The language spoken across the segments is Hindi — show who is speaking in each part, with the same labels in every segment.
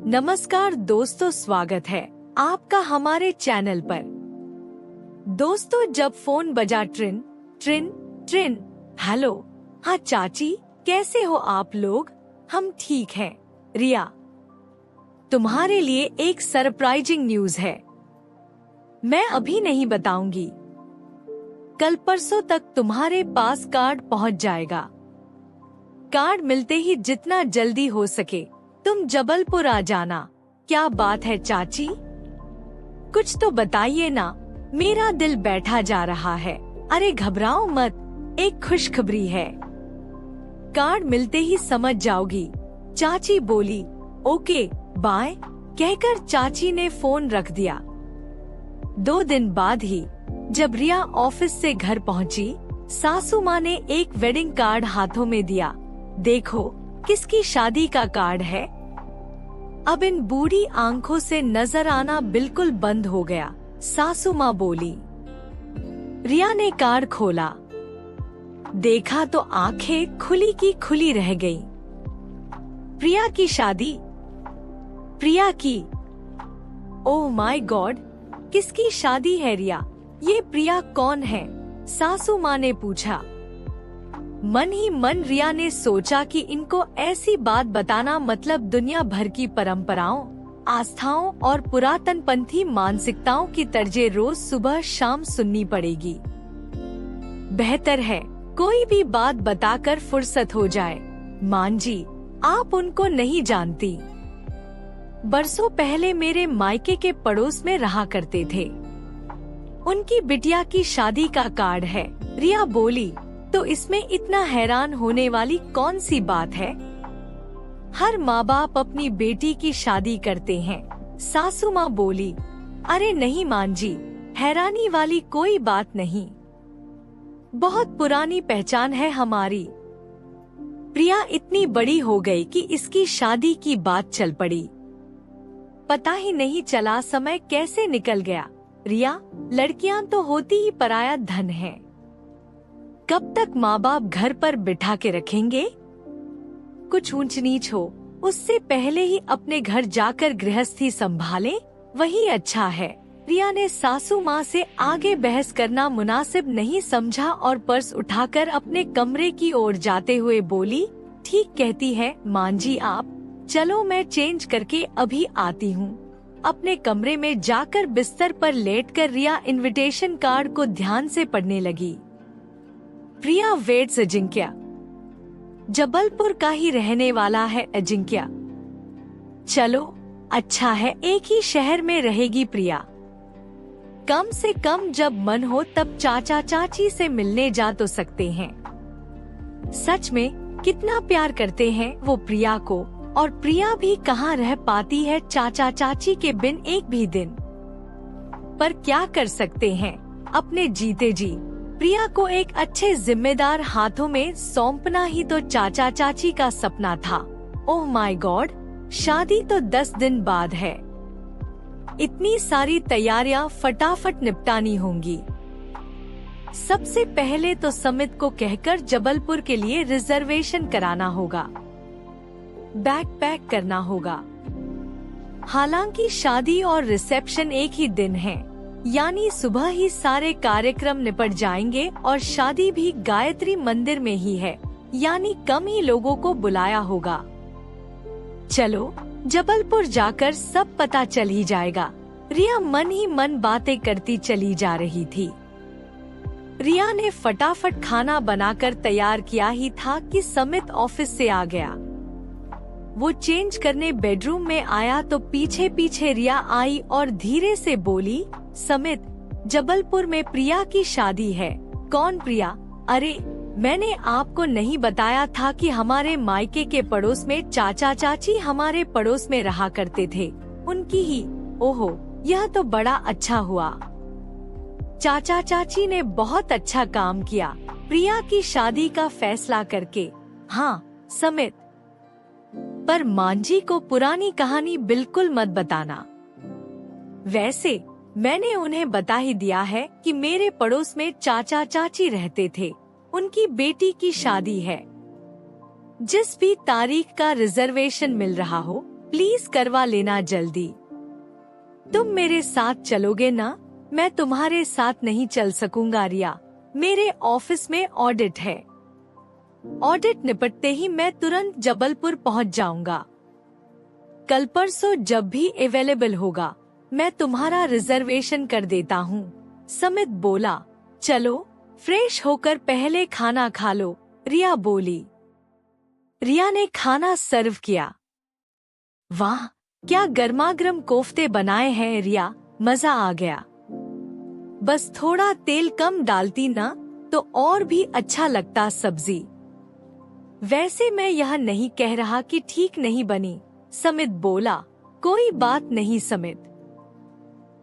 Speaker 1: नमस्कार दोस्तों, स्वागत है आपका हमारे चैनल पर। दोस्तों, जब फोन बजा ट्रिन ट्रिन ट्रिन। हेलो, हाँ चाची, कैसे हो आप लोग? हम ठीक हैं। रिया, तुम्हारे लिए एक सरप्राइजिंग न्यूज है। मैं अभी नहीं बताऊंगी, कल परसों तक तुम्हारे पास कार्ड पहुंच जाएगा। कार्ड मिलते ही जितना जल्दी हो सके तुम जबलपुर आ जाना। क्या बात है चाची, कुछ तो बताइए ना, मेरा दिल बैठा जा रहा है। अरे घबराओ मत, एक खुशखबरी है। कार्ड मिलते ही समझ जाओगी, चाची बोली। ओके बाय कहकर चाची ने फोन रख दिया। 2 दिन बाद ही जब रिया ऑफिस से घर पहुंची, सासू माँ ने एक वेडिंग कार्ड हाथों में दिया। देखो, किसकी शादी का कार्ड है। अब इन बूढ़ी आंखों से नजर आना बिल्कुल बंद हो गया। सासू माँ बोली। रिया ने कार्ड खोला, देखा तो आंखें खुली की खुली रह गईं। प्रिया की शादी, प्रिया की। ओह माय गॉड, किसकी शादी है रिया? ये प्रिया कौन है? सासू माँ ने पूछा। मन ही मन रिया ने सोचा कि इनको ऐसी बात बताना मतलब दुनिया भर की परंपराओं, आस्थाओं और पुरातनपंथी मानसिकताओं की तर्जें रोज सुबह शाम सुननी पड़ेगी। बेहतर है कोई भी बात बताकर फुर्सत हो जाए। मान जी, आप उनको नहीं जानती। बरसों पहले मेरे मायके के पड़ोस में रहा करते थे। उनकी बिटिया की शादी का कार्ड है। रिया बोली। तो इसमें इतना हैरान होने वाली कौन सी बात है? हर माँ बाप अपनी बेटी की शादी करते हैं। सासू माँ बोली। अरे नहीं मान जी, हैरानी वाली कोई बात नहीं, बहुत पुरानी पहचान है हमारी। प्रिया इतनी बड़ी हो गई कि इसकी शादी की बात चल पड़ी। पता ही नहीं चला समय कैसे निकल गया। रिया, लड़कियां तो होती ही पराया धन है। कब तक माँ बाप घर पर बिठा के रखेंगे? कुछ ऊंच नीच हो उससे पहले ही अपने घर जाकर गृहस्थी संभालें, वही अच्छा है। रिया ने सासू माँ से आगे बहस करना मुनासिब नहीं समझा और पर्स उठाकर अपने कमरे की ओर जाते हुए बोली। ठीक कहती है मान जी आप, चलो मैं चेंज करके अभी आती हूँ। अपने कमरे में जाकर बिस्तर पर लेटकर रिया इनविटेशन कार्ड को ध्यान से पढ़ने लगी। प्रिया वेट्स अजिंक्य, जबलपुर का ही रहने वाला है अजिंक्य। चलो अच्छा है, एक ही शहर में रहेगी प्रिया। कम से कम जब मन हो तब चाचा चाची से मिलने जा तो सकते हैं। सच में कितना प्यार करते हैं वो प्रिया को, और प्रिया भी कहाँ रह पाती है चाचा चाची के बिन एक भी दिन। पर क्या कर सकते हैं, अपने जीते जी प्रिया को एक अच्छे जिम्मेदार हाथों में सौंपना ही तो चाचा चाची का सपना था। ओह माय गॉड, शादी तो 10 दिन बाद है। इतनी सारी तैयारियां फटाफट निपटानी होंगी। सबसे पहले तो समित को कहकर जबलपुर के लिए रिजर्वेशन कराना होगा, बैग पैक करना होगा। हालांकि शादी और रिसेप्शन एक ही दिन है, यानी सुबह ही सारे कार्यक्रम निपट जाएंगे और शादी भी गायत्री मंदिर में ही है, यानी कम ही लोगों को बुलाया होगा। चलो जबलपुर जाकर सब पता चल ही जाएगा। रिया मन ही मन बातें करती चली जा रही थी। रिया ने फटाफट खाना बनाकर तैयार किया ही था कि समित ऑफिस से आ गया। वो चेंज करने बेडरूम में आया तो पीछे पीछे रिया आई और धीरे से बोली। समित, जबलपुर में प्रिया की शादी है। कौन प्रिया? अरे मैंने आपको नहीं बताया था कि हमारे मायके के पड़ोस में चाचा चाची हमारे पड़ोस में रहा करते थे, उनकी ही। ओहो, यह तो बड़ा अच्छा हुआ। चाचा चाची ने बहुत अच्छा काम किया प्रिया की शादी का फैसला करके। हाँ समित, पर मांझी को पुरानी कहानी बिल्कुल मत बताना। वैसे मैंने उन्हें बता ही दिया है कि मेरे पड़ोस में चाचा चाची रहते थे, उनकी बेटी की शादी है। जिस भी तारीख का रिजर्वेशन मिल रहा हो प्लीज करवा लेना जल्दी। तुम मेरे साथ चलोगे ना? मैं तुम्हारे साथ नहीं चल सकूंगा रिया, मेरे ऑफिस में ऑडिट है। ऑडिट निपटते ही मैं तुरंत जबलपुर पहुंच जाऊंगा। कल परसों जब भी अवेलेबल होगा मैं तुम्हारा रिजर्वेशन कर देता हूँ। समित बोला। चलो फ्रेश होकर पहले खाना खा लो, रिया बोली। रिया ने खाना सर्व किया। वाह, क्या गर्मागर्म कोफ्ते बनाए हैं रिया, मजा आ गया। बस थोड़ा तेल कम डालती ना तो और भी अच्छा लगता सब्जी। वैसे मैं यह नहीं कह रहा कि ठीक नहीं बनी, समित बोला। कोई बात नहीं समित,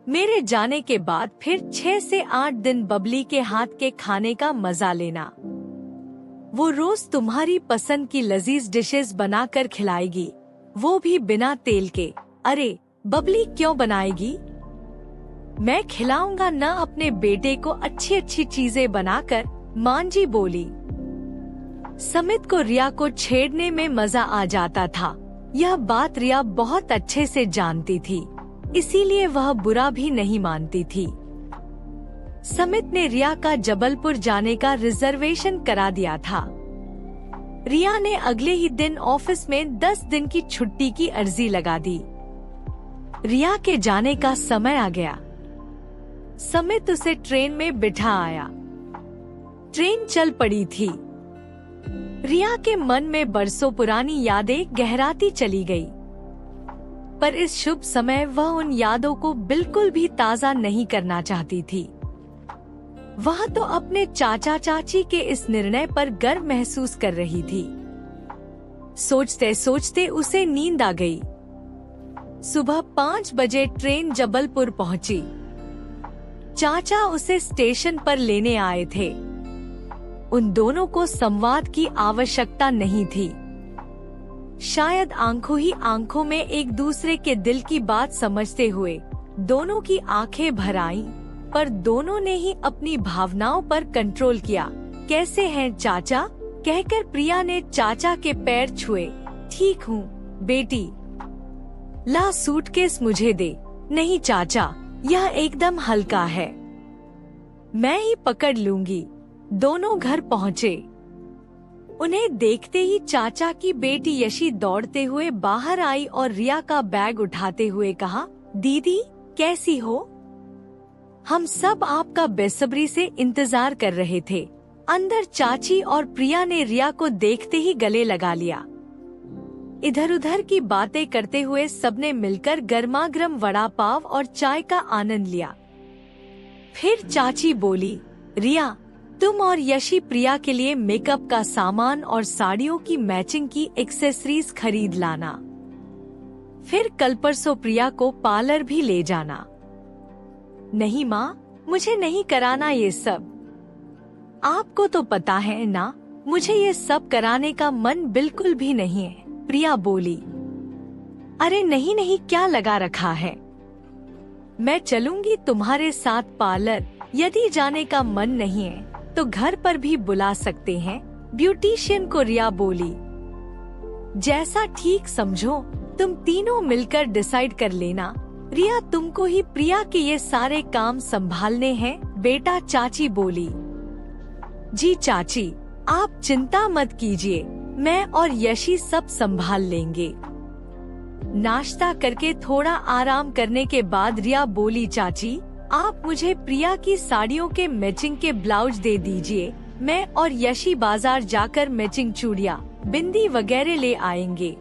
Speaker 1: मेरे जाने के बाद फिर 6 से 8 दिन बबली के हाथ के खाने का मजा लेना। वो रोज तुम्हारी पसंद की लजीज डिशेस बनाकर खिलाएगी, वो भी बिना तेल के। अरे बबली क्यों बनाएगी? मैं खिलाऊंगा ना अपने बेटे को अच्छी अच्छी चीजें बनाकर, मांजी बोली। समित को रिया को छेड़ने में मजा आ जाता था। यह बात रिया बहुत अच्छे से जानती थी, इसीलिए वह बुरा भी नहीं मानती थी। समित ने रिया का जबलपुर जाने का रिजर्वेशन करा दिया था। रिया ने अगले ही दिन ऑफिस में 10 दिन की छुट्टी की अर्जी लगा दी। रिया के जाने का समय आ गया। समित उसे ट्रेन में बिठा आया। ट्रेन चल पड़ी थी। रिया के मन में बरसों पुरानी यादें गहराती चली गई, पर इस शुभ समय वह उन यादों को बिल्कुल भी ताज़ा नहीं करना चाहती थी। वह तो अपने चाचा चाची के इस निर्णय पर गर्व महसूस कर रही थी। सोचते सोचते उसे नींद आ गई। सुबह 5 बजे ट्रेन जबलपुर पहुंची। चाचा उसे स्टेशन पर लेने आए थे। उन दोनों को संवाद की आवश्यकता नहीं थी। शायद आंखों ही आंखों में एक दूसरे के दिल की बात समझते हुए दोनों की आंखें भर आईं, पर दोनों ने ही अपनी भावनाओं पर कंट्रोल किया। कैसे हैं चाचा? कहकर प्रिया ने चाचा के पैर छुए। ठीक हूँ बेटी, ला सूटकेस मुझे दे। नहीं चाचा, यह एकदम हल्का है, मैं ही पकड़ लूंगी। दोनों घर पहुँचे। उन्हें देखते ही चाचा की बेटी यशी दौड़ते हुए बाहर आई और रिया का बैग उठाते हुए कहा, दीदी कैसी हो? हम सब आपका बेसब्री से इंतजार कर रहे थे। अंदर चाची और प्रिया ने रिया को देखते ही गले लगा लिया। इधर उधर की बातें करते हुए सबने मिलकर गर्मागर्म वड़ा पाव और चाय का आनंद लिया। फिर चाची बोली, रिया तुम और यशी प्रिया के लिए मेकअप का सामान और साड़ियों की मैचिंग की एक्सेसरीज खरीद लाना। फिर कल परसों प्रिया को पार्लर भी ले जाना। नहीं माँ, मुझे नहीं कराना ये सब। आपको तो पता है ना, मुझे ये सब कराने का मन बिल्कुल भी नहीं है, प्रिया बोली। अरे नहीं नहीं, क्या लगा रखा है? मैं चलूंगी तुम्हारे साथ पार्लर। यदि जाने का मन नहीं है तो घर पर भी बुला सकते हैं, ब्यूटिशियन को रिया बोली। जैसा ठीक समझो, तुम तीनों मिलकर डिसाइड कर लेना। रिया तुमको ही प्रिया के ये सारे काम संभालने हैं बेटा, चाची बोली। जी चाची, आप चिंता मत कीजिए, मैं और यशी सब संभाल लेंगे। नाश्ता करके थोड़ा आराम करने के बाद रिया बोली, चाची आप मुझे प्रिया की साड़ियों के मैचिंग के ब्लाउज दे दीजिए। मैं और यशी बाजार जाकर मैचिंग चूड़ियाँ, बिंदी वगैरह ले आएंगे।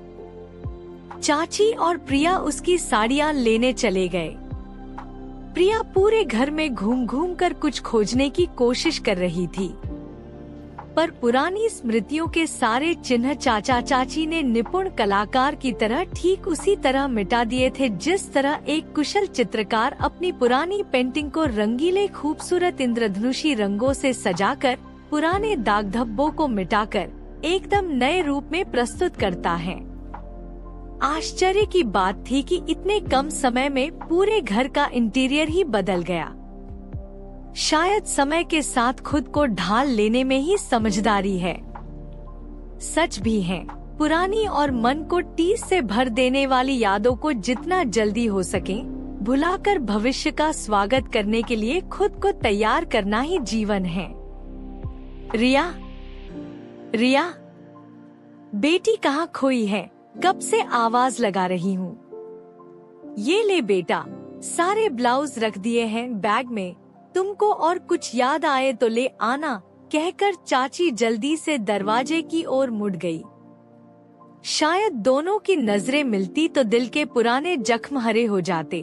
Speaker 1: चाची और प्रिया उसकी साड़ियाँ लेने चले गए। प्रिया पूरे घर में घूम घूम कर कुछ खोजने की कोशिश कर रही थी, पर पुरानी स्मृतियों के सारे चिन्ह चाचा चाची ने निपुण कलाकार की तरह ठीक उसी तरह मिटा दिए थे जिस तरह एक कुशल चित्रकार अपनी पुरानी पेंटिंग को रंगीले खूबसूरत इंद्रधनुषी रंगों से सजाकर पुराने दाग धब्बों को मिटाकर एकदम नए रूप में प्रस्तुत करता है। आश्चर्य की बात थी कि इतने कम समय में पूरे घर का इंटीरियर ही बदल गया। शायद समय के साथ खुद को ढाल लेने में ही समझदारी है। सच भी है, पुरानी और मन को टीस से भर देने वाली यादों को जितना जल्दी हो सके भुलाकर भविष्य का स्वागत करने के लिए खुद को तैयार करना ही जीवन है। रिया, रिया, बेटी कहाँ खोई है? कब से आवाज लगा रही हूँ। ये ले बेटा, सारे ब्लाउज रख दिए हैं बैग में, तुमको और कुछ याद आए तो ले आना, कहकर चाची जल्दी से दरवाजे की ओर मुड़ गई। शायद दोनों की नजरें मिलती तो दिल के पुराने जख्म हरे हो जाते।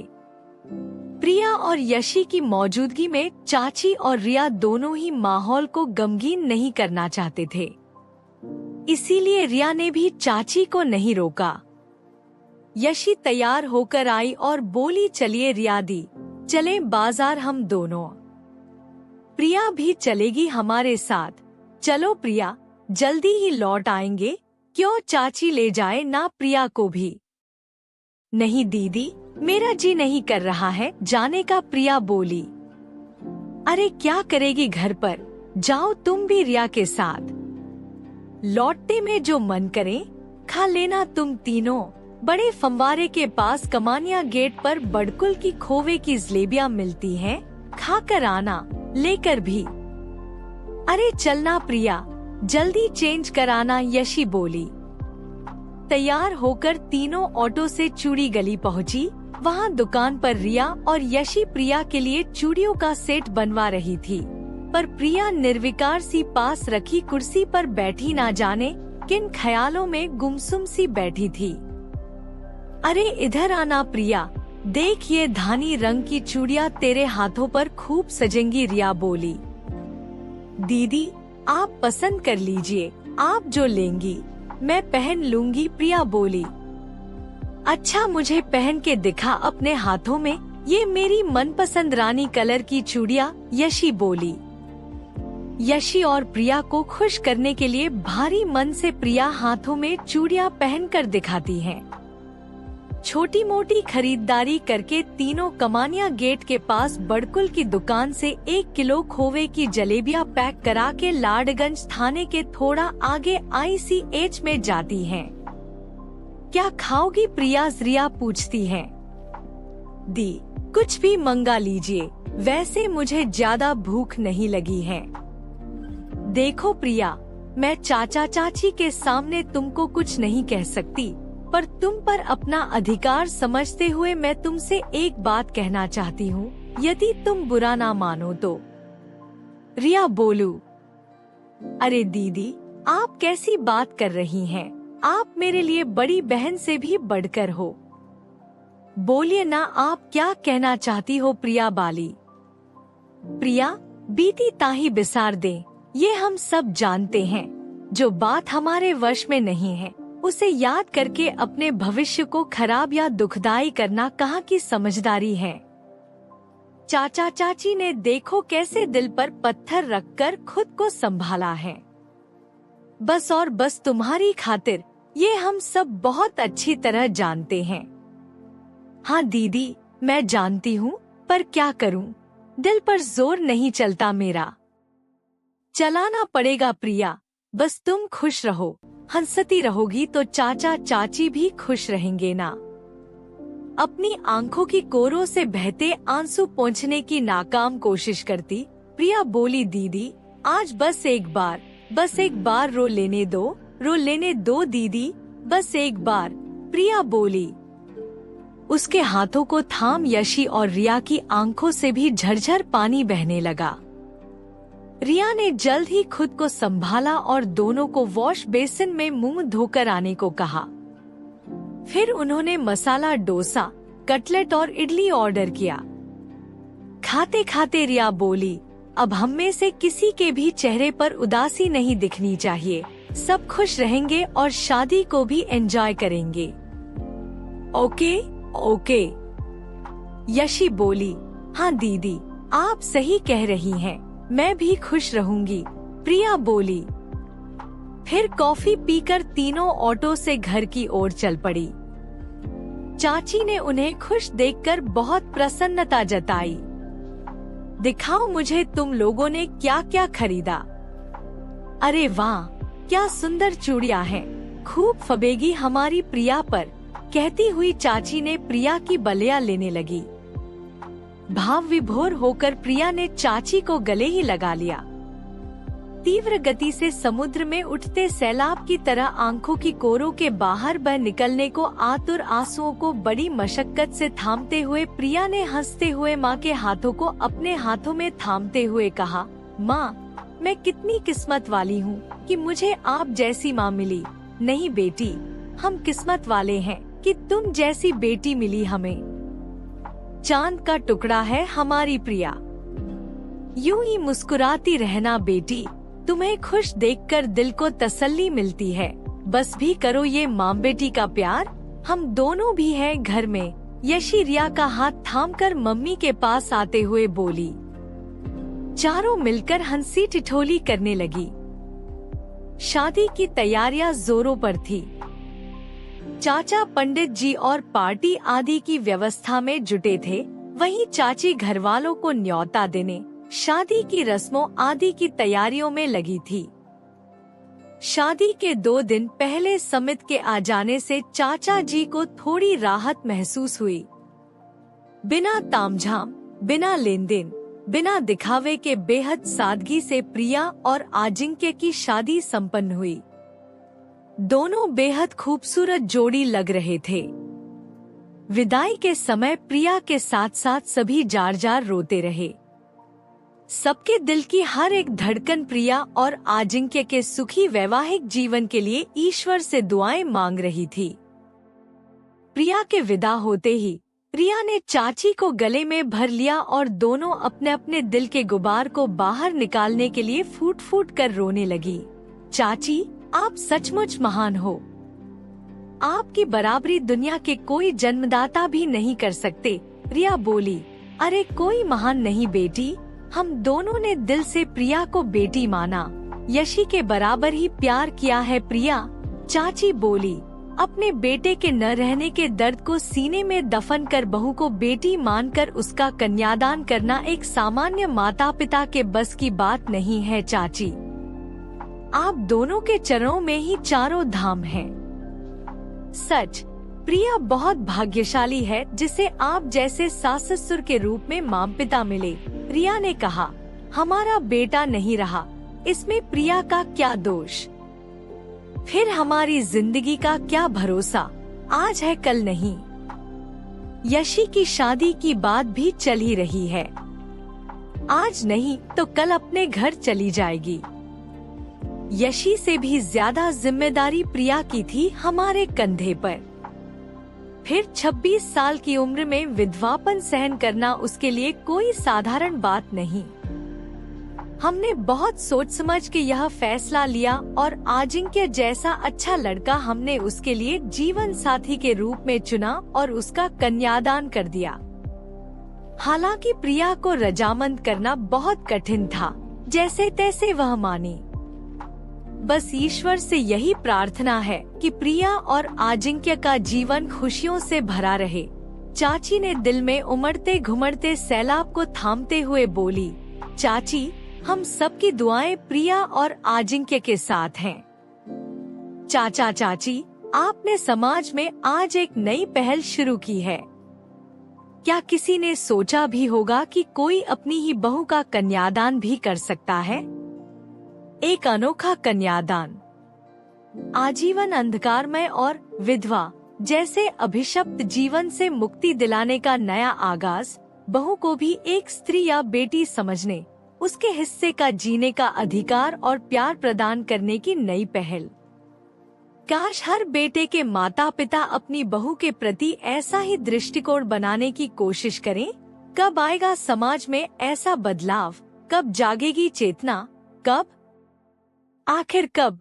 Speaker 1: प्रिया और यशी की मौजूदगी में चाची और रिया दोनों ही माहौल को गमगीन नहीं करना चाहते थे, इसीलिए रिया ने भी चाची को नहीं रोका। यशी तैयार होकर आई और बोली, चलिए रिया दी, चले बाजार हम दोनों। प्रिया भी चलेगी हमारे साथ। चलो प्रिया, जल्दी ही लौट आएंगे, क्यों चाची ले जाए ना प्रिया को भी। नहीं दीदी, मेरा जी नहीं कर रहा है जाने का, प्रिया बोली। अरे क्या करेगी घर पर, जाओ तुम भी रिया के साथ। लौटते में जो मन करे खा लेना तुम तीनों। बड़े फंवारे के पास कमानिया गेट पर बड़कुल की खोवे की जलेबियां मिलती हैं, खाकर आना, लेकर भी। अरे चलना प्रिया, जल्दी चेंज कराना, यशी बोली। तैयार होकर तीनों ऑटो से चूड़ी गली पहुंची। वहां दुकान पर रिया और यशी प्रिया के लिए चूड़ियों का सेट बनवा रही थी, पर प्रिया निर्विकार सी पास रखी कुर्सी पर बैठी ना जाने किन ख्यालों में गुमसुम सी बैठी थी। अरे इधर आना प्रिया, देख ये धानी रंग की चूड़ियां तेरे हाथों पर खूब सजेंगी, रिया बोली। दीदी आप पसंद कर लीजिए, आप जो लेंगी मैं पहन लूंगी, प्रिया बोली। अच्छा मुझे पहन के दिखा अपने हाथों में ये मेरी मनपसंद रानी कलर की चूड़ियां, यशी बोली। यशी और प्रिया को खुश करने के लिए भारी मन से प्रिया हाथों में चूड़ियां पहनकर दिखाती है। छोटी मोटी खरीदारी करके तीनों कमानिया गेट के पास बड़कुल की दुकान से 1 किलो खोवे की जलेबियां पैक करा के लाडगंज थाने के थोड़ा आगे ICH में जाती हैं। क्या खाओगी प्रिया, रिया पूछती है। दी कुछ भी मंगा लीजिए, वैसे मुझे ज्यादा भूख नहीं लगी है। देखो प्रिया, मैं चाचा चाची के सामने तुमको कुछ नहीं कह सकती, पर तुम पर अपना अधिकार समझते हुए मैं तुमसे एक बात कहना चाहती हूँ, यदि तुम बुरा ना मानो तो। रिया बोलू। अरे दीदी आप कैसी बात कर रही हैं? आप मेरे लिए बड़ी बहन से भी बढ़कर हो। बोलिए ना, आप क्या कहना चाहती हो, प्रिया बाली। प्रिया बीती ताही बिसार दे, ये हम सब जानते हैं। जो बात हमारे वश में नहीं है उसे याद करके अपने भविष्य को खराब या दुखदाई करना कहाँ की समझदारी है। चाचा चाची ने देखो कैसे दिल पर पत्थर रखकर खुद को संभाला है। बस और बस तुम्हारी खातिर, ये हम सब बहुत अच्छी तरह जानते हैं। हाँ दीदी मैं जानती हूँ, पर क्या करूँ, दिल पर जोर नहीं चलता मेरा। चलाना पड़ेगा प्रिया, बस तुम खुश रहो, हंसती रहोगी तो चाचा चाची भी खुश रहेंगे ना। अपनी आंखों की कोरों से बहते आंसू पोंछने की नाकाम कोशिश करती प्रिया बोली, दीदी आज बस एक बार रो लेने दो दीदी, बस एक बार, प्रिया बोली। उसके हाथों को थाम यशी और रिया की आंखों से भी झरझर पानी बहने लगा। रिया ने जल्द ही खुद को संभाला और दोनों को वॉश बेसिन में मुंह धोकर आने को कहा। फिर उन्होंने मसाला डोसा, कटलेट और इडली ऑर्डर किया। खाते खाते रिया बोली, अब हम में से किसी के भी चेहरे पर उदासी नहीं दिखनी चाहिए, सब खुश रहेंगे और शादी को भी एंजॉय करेंगे। ओके ओके, यशी बोली। हाँ दीदी आप सही कह रही हैं, मैं भी खुश रहूंगी, प्रिया बोली। फिर कॉफी पीकर तीनों ऑटो से घर की ओर चल पड़ी। चाची ने उन्हें खुश देखकर बहुत प्रसन्नता जताई। दिखाओ मुझे तुम लोगों ने क्या क्या खरीदा। अरे वाह क्या सुंदर चूड़ियां हैं, खूब फबेगी हमारी प्रिया पर, कहती हुई चाची ने प्रिया की बलिया लेने लगी। भाव विभोर होकर प्रिया ने चाची को गले ही लगा लिया। तीव्र गति से समुद्र में उठते सैलाब की तरह आंखों की कोरों के बाहर बह निकलने को आतुर आंसुओं को बड़ी मशक्कत से थामते हुए प्रिया ने हंसते हुए माँ के हाथों को अपने हाथों में थामते हुए कहा, माँ, मैं कितनी किस्मत वाली हूँ कि मुझे आप जैसी माँ मिली। नहीं बेटी, हम किस्मत वाले हैं कि तुम जैसी बेटी मिली हमें। चांद का टुकड़ा है हमारी प्रिया। यूं ही मुस्कुराती रहना बेटी, तुम्हें खुश देखकर दिल को तसल्ली मिलती है। बस भी करो ये माँ बेटी का प्यार, हम दोनों भी हैं घर में। यशी रिया का हाथ थामकर मम्मी के पास आते हुए बोली। चारों मिलकर हंसी ठिठोली करने लगी। शादी की तैयारियां जोरों पर थी। चाचा पंडित जी और पार्टी आदि की व्यवस्था में जुटे थे, वहीं चाची घर वालों को न्योता देने, शादी की रस्मों आदि की तैयारियों में लगी थी। शादी के 2 दिन पहले समित के आ जाने से चाचा जी को थोड़ी राहत महसूस हुई। बिना तामझाम, बिना लेन देन, बिना दिखावे के बेहद सादगी से प्रिया और अजिंक्य की शादी संपन्न हुई। दोनों बेहद खूबसूरत जोड़ी लग रहे थे। विदाई के समय प्रिया के साथ साथ सभी जार जार रोते रहे। सबके दिल की हर एक धड़कन प्रिया और अजिंक्य के सुखी वैवाहिक जीवन के लिए ईश्वर से दुआएं मांग रही थी। प्रिया के विदा होते ही प्रिया ने चाची को गले में भर लिया और दोनों अपने अपने दिल के गुबार को बाहर निकालने के लिए फूट फूट कर रोने लगी। चाची, आप सचमुच महान हो। आपकी बराबरी दुनिया के कोई जन्मदाता भी नहीं कर सकते। प्रिया बोली, अरे कोई महान नहीं बेटी, हम दोनों ने दिल से प्रिया को बेटी माना, यशी के बराबर ही प्यार किया है प्रिया। चाची बोली, अपने बेटे के न रहने के दर्द को सीने में दफन कर बहू को बेटी मानकर उसका कन्यादान करना एक सामान्य माता पिता के बस की बात नहीं है चाची। आप दोनों के चरणों में ही चारों धाम हैं। सच, प्रिया बहुत भाग्यशाली है जिसे आप जैसे सास ससुर के रूप में माँ पिता मिले। प्रिया ने कहा, हमारा बेटा नहीं रहा, इसमें प्रिया का क्या दोष। फिर हमारी जिंदगी का क्या भरोसा, आज है कल नहीं। यशी की शादी की बात भी चल ही रही है, आज नहीं तो कल अपने घर चली जाएगी। यशी से भी ज्यादा जिम्मेदारी प्रिया की थी हमारे कंधे पर। फिर 26 साल की उम्र में विधवापन सहन करना उसके लिए कोई साधारण बात नहीं। हमने बहुत सोच समझ के यह फैसला लिया और अजिंक्य जैसा अच्छा लड़का हमने उसके लिए जीवन साथी के रूप में चुना और उसका कन्यादान कर दिया। हालांकि प्रिया को रजामंद करना बहुत कठिन था, जैसे तैसे वह मानी। बस ईश्वर से यही प्रार्थना है कि प्रिया और अजिंक्य का जीवन खुशियों से भरा रहे। चाची ने दिल में उमड़ते घुमड़ते सैलाब को थामते हुए बोली, चाची, हम सबकी दुआएं प्रिया और अजिंक्य के साथ हैं। चाचा चाची, आपने समाज में आज एक नई पहल शुरू की है। क्या किसी ने सोचा भी होगा कि कोई अपनी ही बहू का कन्यादान भी कर सकता है? एक अनोखा कन्यादान, आजीवन अंधकारमय और विधवा जैसे अभिशप्त जीवन से मुक्ति दिलाने का नया आगाज, बहू को भी एक स्त्री या बेटी समझने, उसके हिस्से का जीने का अधिकार और प्यार प्रदान करने की नई पहल। काश हर बेटे के माता पिता अपनी बहू के प्रति ऐसा ही दृष्टिकोण बनाने की कोशिश करें। कब आएगा समाज में ऐसा बदलाव? कब जागेगी चेतना? कब? आखिर कब?